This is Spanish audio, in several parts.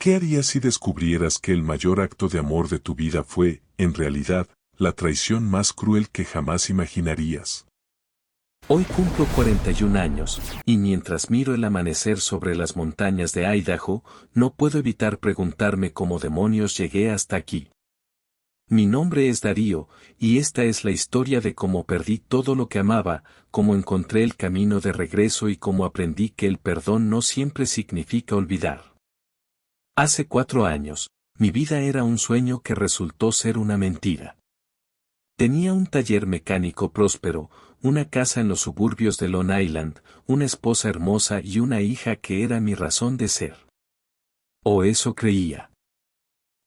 ¿Qué harías si descubrieras que el mayor acto de amor de tu vida fue, en realidad, la traición más cruel que jamás imaginarías? Hoy cumplo 41 años, y mientras miro el amanecer sobre las montañas de Idaho, no puedo evitar preguntarme cómo demonios llegué hasta aquí. Mi nombre es Darío, y esta es la historia de cómo perdí todo lo que amaba, cómo encontré el camino de regreso y cómo aprendí que el perdón no siempre significa olvidar. Hace 4 años, mi vida era un sueño que resultó ser una mentira. Tenía un taller mecánico próspero, una casa en los suburbios de Long Island, una esposa hermosa y una hija que era mi razón de ser. O eso creía.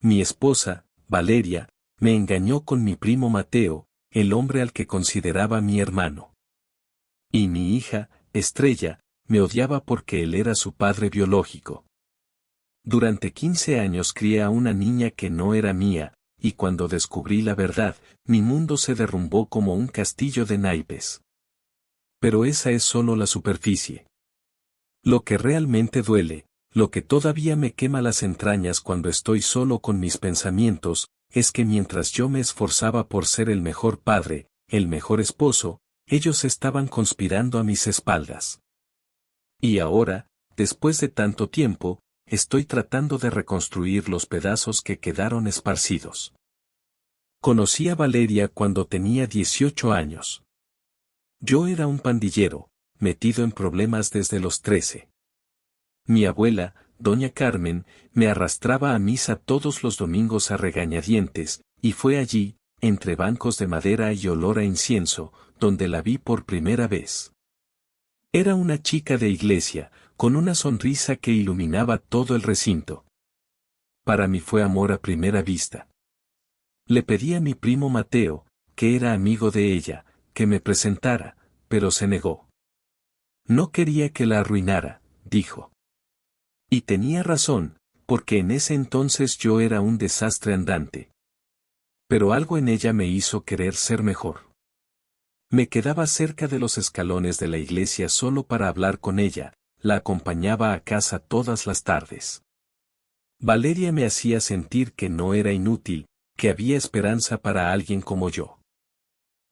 Mi esposa, Valeria, me engañó con mi primo Mateo, el hombre al que consideraba mi hermano. Y mi hija, Estrella, me odiaba porque él era su padre biológico. Durante 15 años crié a una niña que no era mía, y cuando descubrí la verdad, mi mundo se derrumbó como un castillo de naipes. Pero esa es solo la superficie. Lo que realmente duele, lo que todavía me quema las entrañas cuando estoy solo con mis pensamientos, es que mientras yo me esforzaba por ser el mejor padre, el mejor esposo, ellos estaban conspirando a mis espaldas. Y ahora, después de tanto tiempo, estoy tratando de reconstruir los pedazos que quedaron esparcidos. Conocí a Valeria cuando tenía 18 años. Yo era un pandillero, metido en problemas desde los 13. Mi abuela, doña Carmen, me arrastraba a misa todos los domingos a regañadientes, y fue allí, entre bancos de madera y olor a incienso, donde la vi por primera vez. Era una chica de iglesia, con una sonrisa que iluminaba todo el recinto. Para mí fue amor a primera vista. Le pedí a mi primo Mateo, que era amigo de ella, que me presentara, pero se negó. No quería que la arruinara, dijo. Y tenía razón, porque en ese entonces yo era un desastre andante. Pero algo en ella me hizo querer ser mejor. Me quedaba cerca de los escalones de la iglesia solo para hablar con ella, la acompañaba a casa todas las tardes. Valeria me hacía sentir que no era inútil, que había esperanza para alguien como yo.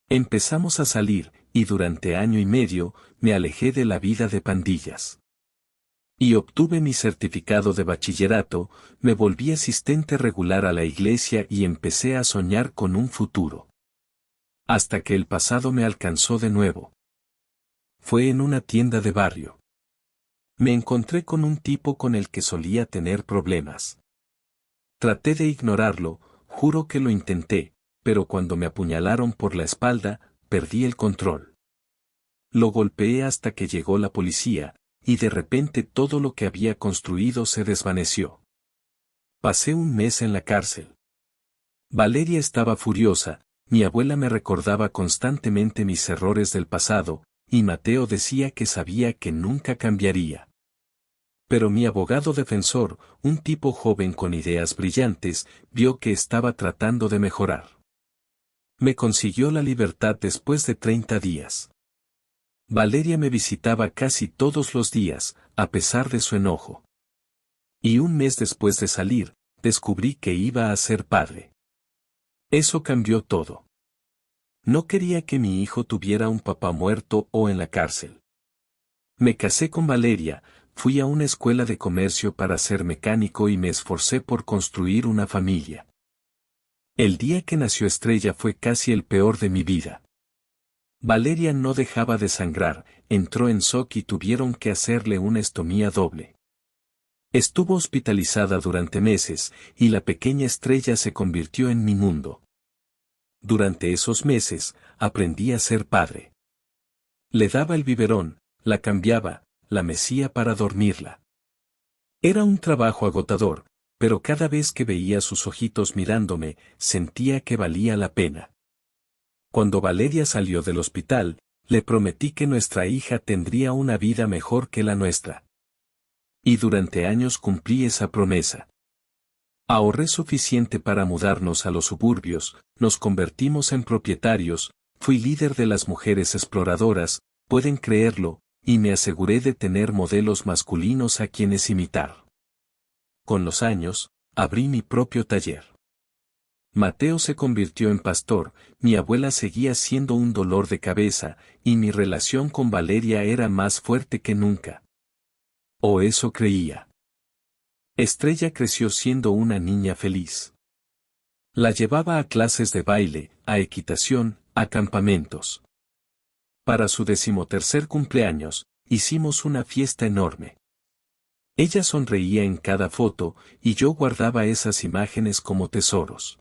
Empezamos a salir, y durante año y medio, me alejé de la vida de pandillas. Y obtuve mi certificado de bachillerato, me volví asistente regular a la iglesia y empecé a soñar con un futuro. Hasta que el pasado me alcanzó de nuevo. Fue en una tienda de barrio. Me encontré con un tipo con el que solía tener problemas. Traté de ignorarlo, juro que lo intenté, pero cuando me apuñalaron por la espalda, perdí el control. Lo golpeé hasta que llegó la policía, y de repente todo lo que había construido se desvaneció. Pasé un mes en la cárcel. Valeria estaba furiosa, mi abuela me recordaba constantemente mis errores del pasado, y Mateo decía que sabía que nunca cambiaría. Pero mi abogado defensor, un tipo joven con ideas brillantes, vio que estaba tratando de mejorar. Me consiguió la libertad después de 30 días. Valeria me visitaba casi todos los días, a pesar de su enojo. Y un mes después de salir, descubrí que iba a ser padre. Eso cambió todo. No quería que mi hijo tuviera un papá muerto o en la cárcel. Me casé con Valeria, fui a una escuela de comercio para ser mecánico y me esforcé por construir una familia. El día que nació Estrella fue casi el peor de mi vida. Valeria no dejaba de sangrar, entró en shock y tuvieron que hacerle una estomía doble. Estuvo hospitalizada durante meses, y la pequeña Estrella se convirtió en mi mundo. Durante esos meses, aprendí a ser padre. Le daba el biberón, la cambiaba, la mecía para dormirla. Era un trabajo agotador, pero cada vez que veía sus ojitos mirándome, sentía que valía la pena. Cuando Valeria salió del hospital, le prometí que nuestra hija tendría una vida mejor que la nuestra. Y durante años cumplí esa promesa. Ahorré suficiente para mudarnos a los suburbios, nos convertimos en propietarios, fui líder de las mujeres exploradoras, pueden creerlo, y me aseguré de tener modelos masculinos a quienes imitar. con los años, abrí mi propio taller. Mateo se convirtió en pastor, mi abuela seguía siendo un dolor de cabeza, y mi relación con Valeria era más fuerte que nunca. O eso creía. Estrella creció siendo una niña feliz. La llevaba a clases de baile, a equitación, a campamentos. Para su 13º cumpleaños, hicimos una fiesta enorme. Ella sonreía en cada foto, y yo guardaba esas imágenes como tesoros.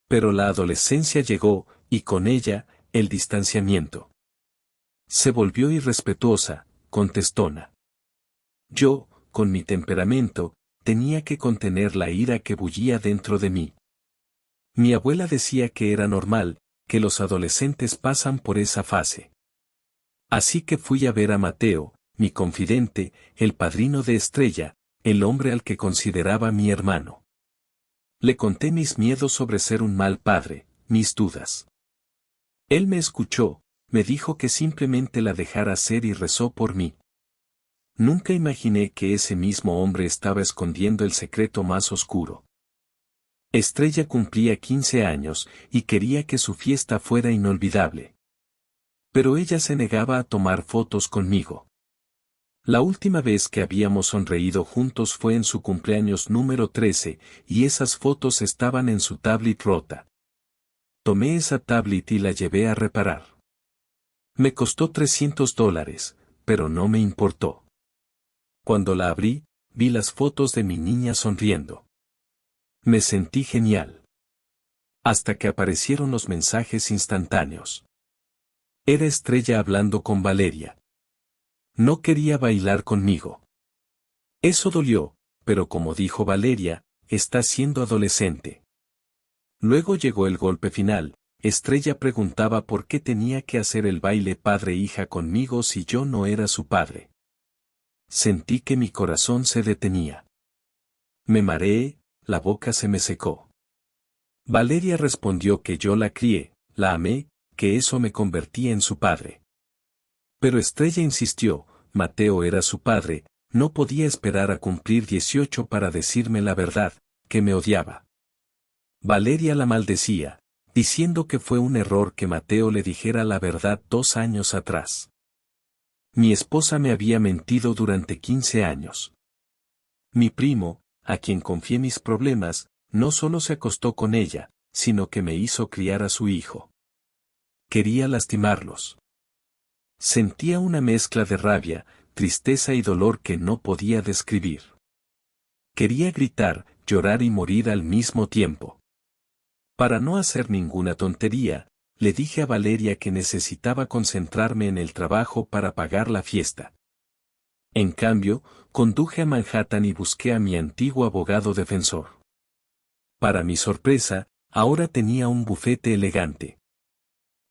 Pero la adolescencia llegó, y con ella, el distanciamiento. Se volvió irrespetuosa, contestona. Yo, con mi temperamento, tenía que contener la ira que bullía dentro de mí. Mi abuela decía que era normal, que los adolescentes pasan por esa fase. Así que fui a ver a Mateo, mi confidente, el padrino de Estrella, el hombre al que consideraba mi hermano. Le conté mis miedos sobre ser un mal padre, mis dudas. Él me escuchó, me dijo que simplemente la dejara ser y rezó por mí. Nunca imaginé que ese mismo hombre estaba escondiendo el secreto más oscuro. Estrella cumplía 15 años y quería que su fiesta fuera inolvidable. Pero ella se negaba a tomar fotos conmigo. La última vez que habíamos sonreído juntos fue en su cumpleaños número 13, y esas fotos estaban en su tablet rota. Tomé esa tablet y la llevé a reparar. Me costó $300, pero no me importó. Cuando la abrí, vi las fotos de mi niña sonriendo. Me sentí genial. Hasta que aparecieron los mensajes instantáneos. Era Estrella hablando con Valeria. No quería bailar conmigo. Eso dolió, pero como dijo Valeria, está siendo adolescente. Luego llegó el golpe final. Estrella preguntaba por qué tenía que hacer el baile padre-hija conmigo si yo no era su padre. Sentí que mi corazón se detenía. Me mareé, la boca se me secó. Valeria respondió que yo la crié, la amé, que eso me convertía en su padre. Pero Estrella insistió, Mateo era su padre, no podía esperar a cumplir 18 para decirme la verdad, que me odiaba. Valeria la maldecía, diciendo que fue un error que Mateo le dijera la verdad 2 años atrás. Mi esposa me había mentido durante 15 años. Mi primo, a quien confié mis problemas, no solo se acostó con ella, sino que me hizo criar a su hijo. Quería lastimarlos. Sentía una mezcla de rabia, tristeza y dolor que no podía describir. Quería gritar, llorar y morir al mismo tiempo. Para no hacer ninguna tontería, le dije a Valeria que necesitaba concentrarme en el trabajo para pagar la fiesta. En cambio, conduje a Manhattan y busqué a mi antiguo abogado defensor. Para mi sorpresa, ahora tenía un bufete elegante.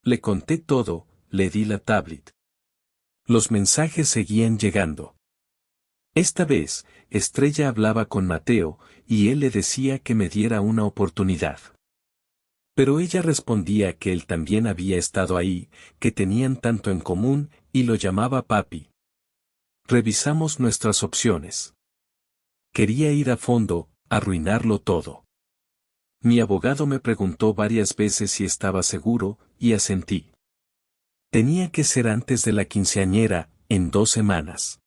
Le conté todo, le di la tablet. Los mensajes seguían llegando. Esta vez, Estrella hablaba con Mateo, y él le decía que me diera una oportunidad. Pero ella respondía que él también había estado ahí, que tenían tanto en común, y lo llamaba papi. Revisamos nuestras opciones. Quería ir a fondo, arruinarlo todo. Mi abogado me preguntó varias veces si estaba seguro, y asentí. Tenía que ser antes de la quinceañera, en 2 semanas.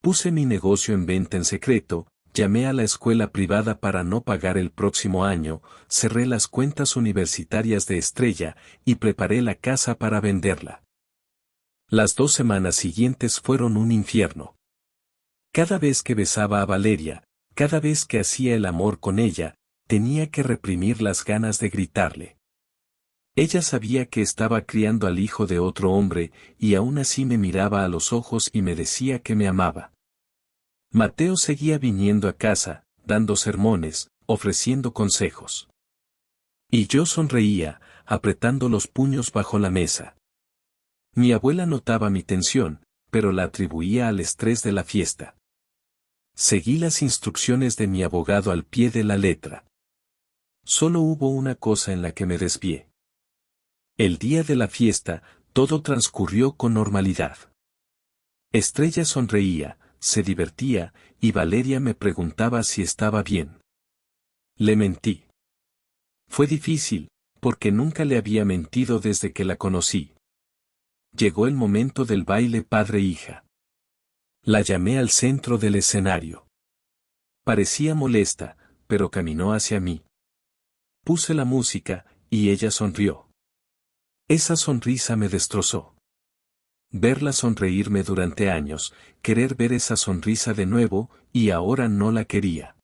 Puse mi negocio en venta en secreto, llamé a la escuela privada para no pagar el próximo año, cerré las cuentas universitarias de Estrella, y preparé la casa para venderla. Las 2 semanas siguientes fueron un infierno. Cada vez que besaba a Valeria, cada vez que hacía el amor con ella, tenía que reprimir las ganas de gritarle. Ella sabía que estaba criando al hijo de otro hombre, y aún así me miraba a los ojos y me decía que me amaba. Mateo seguía viniendo a casa, dando sermones, ofreciendo consejos. Y yo sonreía, apretando los puños bajo la mesa. Mi abuela notaba mi tensión, pero la atribuía al estrés de la fiesta. Seguí las instrucciones de mi abogado al pie de la letra. Solo hubo una cosa en la que me desvié. El día de la fiesta, todo transcurrió con normalidad. Estrella sonreía, se divertía, y Valeria me preguntaba si estaba bien. Le mentí. Fue difícil, porque nunca le había mentido desde que la conocí. Llegó el momento del baile padre-hija. La llamé al centro del escenario. Parecía molesta, pero caminó hacia mí. Puse la música, y ella sonrió. Esa sonrisa me destrozó. Verla sonreírme durante años, querer ver esa sonrisa de nuevo, y ahora no la quería.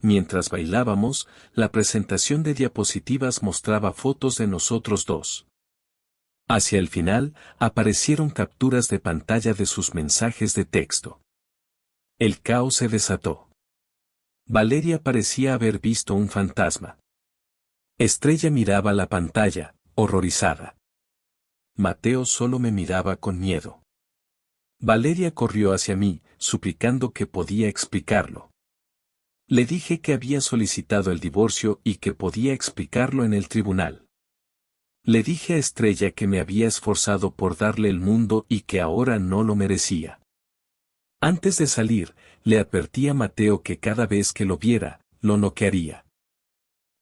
Mientras bailábamos, la presentación de diapositivas mostraba fotos de nosotros dos. Hacia el final, aparecieron capturas de pantalla de sus mensajes de texto. El caos se desató. Valeria parecía haber visto un fantasma. Estrella miraba la pantalla, horrorizada. Mateo solo me miraba con miedo. Valeria corrió hacia mí, suplicando que podía explicarlo. Le dije que había solicitado el divorcio y que podía explicarlo en el tribunal. Le dije a Estrella que me había esforzado por darle el mundo y que ahora no lo merecía. Antes de salir, le advertí a Mateo que cada vez que lo viera, lo noquearía.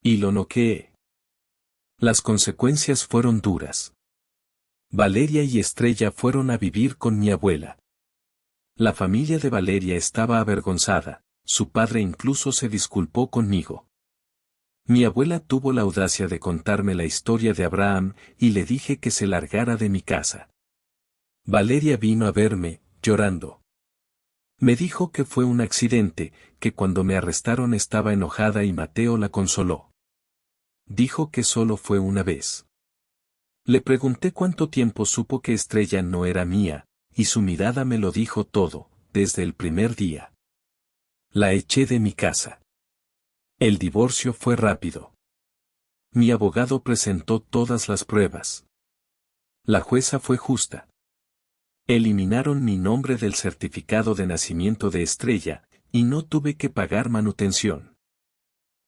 Y lo noqueé. Las consecuencias fueron duras. Valeria y Estrella fueron a vivir con mi abuela. La familia de Valeria estaba avergonzada, su padre incluso se disculpó conmigo. Mi abuela tuvo la audacia de contarme la historia de Abraham y le dije que se largara de mi casa. Valeria vino a verme, llorando. Me dijo que fue un accidente, que cuando me arrestaron estaba enojada y Mateo la consoló. Dijo que solo fue una vez. Le pregunté cuánto tiempo supo que Estrella no era mía, y su mirada me lo dijo todo, desde el primer día. La eché de mi casa. El divorcio fue rápido. Mi abogado presentó todas las pruebas. La jueza fue justa. Eliminaron mi nombre del certificado de nacimiento de Estrella, y no tuve que pagar manutención.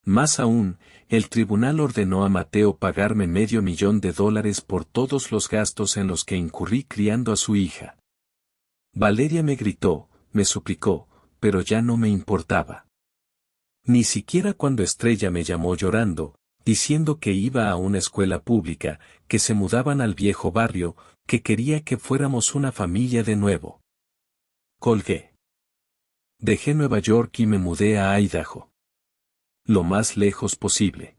Más aún, el tribunal ordenó a Mateo pagarme $500,000 por todos los gastos en los que incurrí criando a su hija. Valeria me gritó, me suplicó, pero ya no me importaba. Ni siquiera cuando Estrella me llamó llorando, diciendo que iba a una escuela pública, que se mudaban al viejo barrio, que quería que fuéramos una familia de nuevo. Colgué. Dejé Nueva York y me mudé a Idaho. Lo más lejos posible.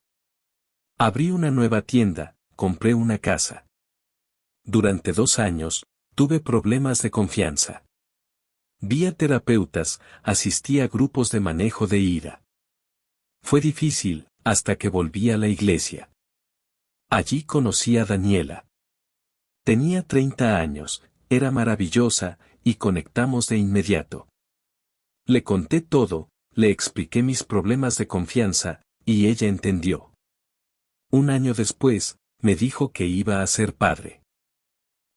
Abrí una nueva tienda, compré una casa. Durante 2 años, tuve problemas de confianza. Vi a terapeutas, asistí a grupos de manejo de ira. Fue difícil, hasta que volví a la iglesia. Allí conocí a Daniela. Tenía 30 años, era maravillosa, y conectamos de inmediato. Le conté todo, le expliqué mis problemas de confianza, y ella entendió. 1 año después, me dijo que iba a ser padre.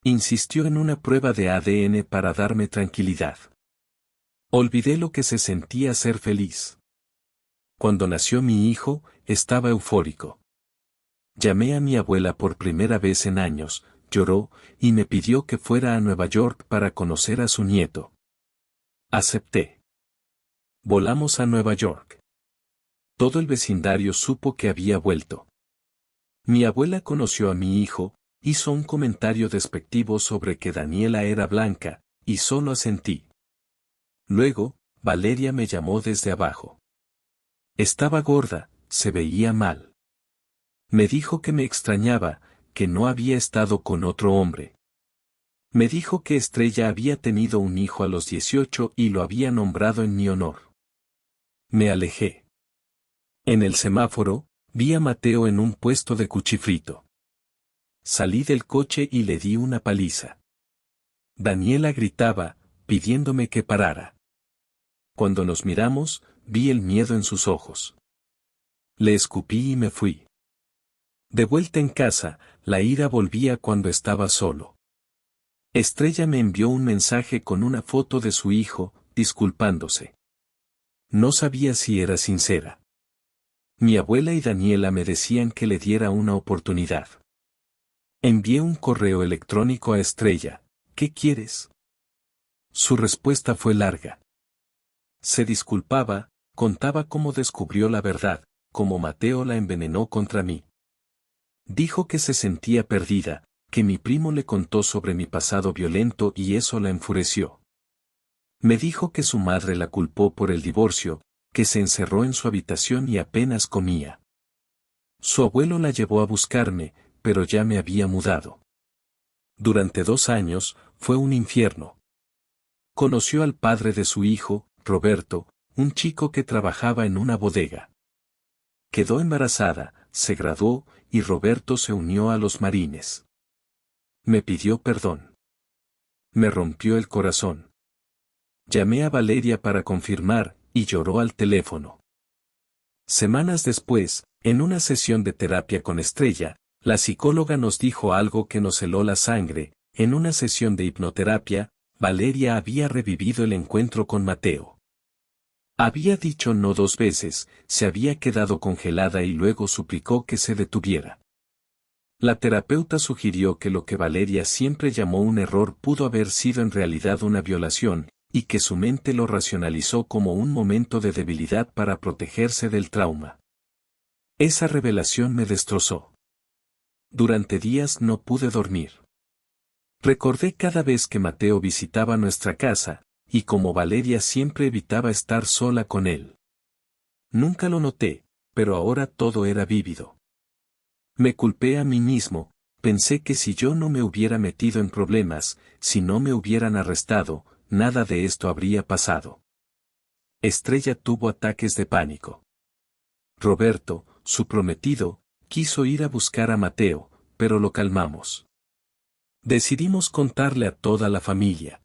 Insistió en una prueba de ADN para darme tranquilidad. Olvidé lo que se sentía ser feliz. Cuando nació mi hijo, estaba eufórico. Llamé a mi abuela por primera vez en años, lloró, y me pidió que fuera a Nueva York para conocer a su nieto. Acepté. Volamos a Nueva York. Todo el vecindario supo que había vuelto. Mi abuela conoció a mi hijo, hizo un comentario despectivo sobre que Daniela era blanca, y solo asentí. Luego, Valeria me llamó desde abajo. Estaba gorda, se veía mal. Me dijo que me extrañaba, que no había estado con otro hombre. Me dijo que Estrella había tenido un hijo a los 18 y lo había nombrado en mi honor. Me alejé. En el semáforo, vi a Mateo en un puesto de cuchifrito. Salí del coche y le di una paliza. Daniela gritaba, pidiéndome que parara. Cuando nos miramos, vi el miedo en sus ojos. Le escupí y me fui. De vuelta en casa, la ira volvía cuando estaba solo. Estrella me envió un mensaje con una foto de su hijo, disculpándose. No sabía si era sincera. Mi abuela y Daniela me decían que le diera una oportunidad. Envié un correo electrónico a Estrella. ¿Qué quieres? Su respuesta fue larga. Se disculpaba, contaba cómo descubrió la verdad, cómo Mateo la envenenó contra mí. Dijo que se sentía perdida, que mi primo le contó sobre mi pasado violento y eso la enfureció. Me dijo que su madre la culpó por el divorcio, que se encerró en su habitación y apenas comía. Su abuelo la llevó a buscarme, pero ya me había mudado. Durante 2 años, fue un infierno. Conoció al padre de su hijo, Roberto, un chico que trabajaba en una bodega. Quedó embarazada, se graduó, y Roberto se unió a los marines. Me pidió perdón. Me rompió el corazón. Llamé a Valeria para confirmar, y lloró al teléfono. Semanas después, en una sesión de terapia con Estrella, la psicóloga nos dijo algo que nos heló la sangre. En una sesión de hipnoterapia, Valeria había revivido el encuentro con Mateo. Había dicho no 2 veces, se había quedado congelada y luego suplicó que se detuviera. La terapeuta sugirió que lo que Valeria siempre llamó un error pudo haber sido en realidad una violación, y que su mente lo racionalizó como un momento de debilidad para protegerse del trauma. Esa revelación me destrozó. Durante días no pude dormir. Recordé cada vez que Mateo visitaba nuestra casa, y como Valeria siempre evitaba estar sola con él. Nunca lo noté, pero ahora todo era vívido. Me culpé a mí mismo, pensé que si yo no me hubiera metido en problemas, si no me hubieran arrestado, nada de esto habría pasado. Estrella tuvo ataques de pánico. Roberto, su prometido, quiso ir a buscar a Mateo, pero lo calmamos. Decidimos contarle a toda la familia.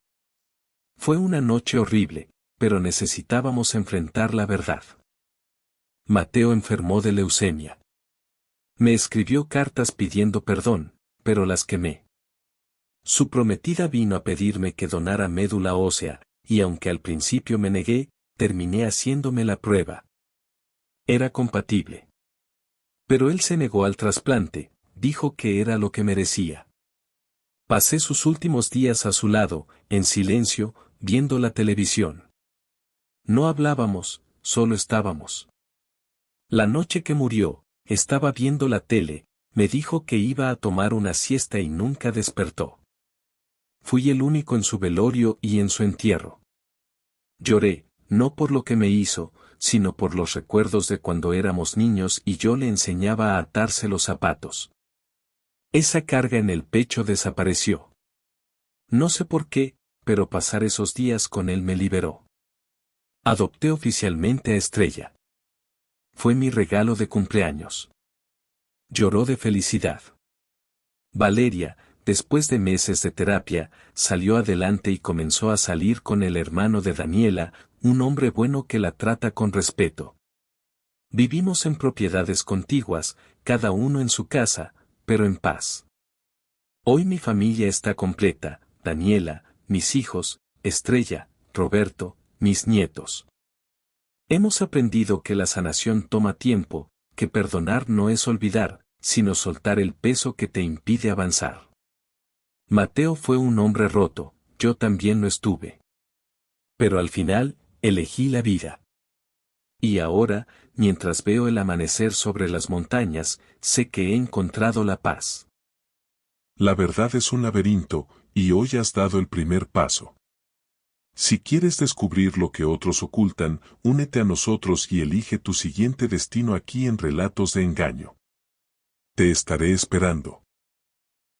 Fue una noche horrible, pero necesitábamos enfrentar la verdad. Mateo enfermó de leucemia. Me escribió cartas pidiendo perdón, pero las quemé. Su prometida vino a pedirme que donara médula ósea, y aunque al principio me negué, terminé haciéndome la prueba. Era compatible. Pero él se negó al trasplante, dijo que era lo que merecía. Pasé sus últimos días a su lado, en silencio, viendo la televisión. No hablábamos, solo estábamos. La noche que murió, estaba viendo la tele, me dijo que iba a tomar una siesta y nunca despertó. Fui el único en su velorio y en su entierro. Lloré, no por lo que me hizo, sino por los recuerdos de cuando éramos niños y yo le enseñaba a atarse los zapatos. Esa carga en el pecho desapareció. No sé por qué, pero pasar esos días con él me liberó. Adopté oficialmente a Estrella. Fue mi regalo de cumpleaños. Lloró de felicidad. Valeria, después de meses de terapia, salió adelante y comenzó a salir con el hermano de Daniela, un hombre bueno que la trata con respeto. Vivimos en propiedades contiguas, cada uno en su casa, pero en paz. Hoy mi familia está completa, Daniela, mis hijos, Estrella, Roberto, mis nietos. Hemos aprendido que la sanación toma tiempo, que perdonar no es olvidar, sino soltar el peso que te impide avanzar. Mateo fue un hombre roto, yo también lo estuve. Pero al final, elegí la vida. Y ahora, mientras veo el amanecer sobre las montañas, sé que he encontrado la paz. La verdad es un laberinto, y hoy has dado el primer paso. Si quieres descubrir lo que otros ocultan, únete a nosotros y elige tu siguiente destino aquí en Relatos de Engaño. Te estaré esperando.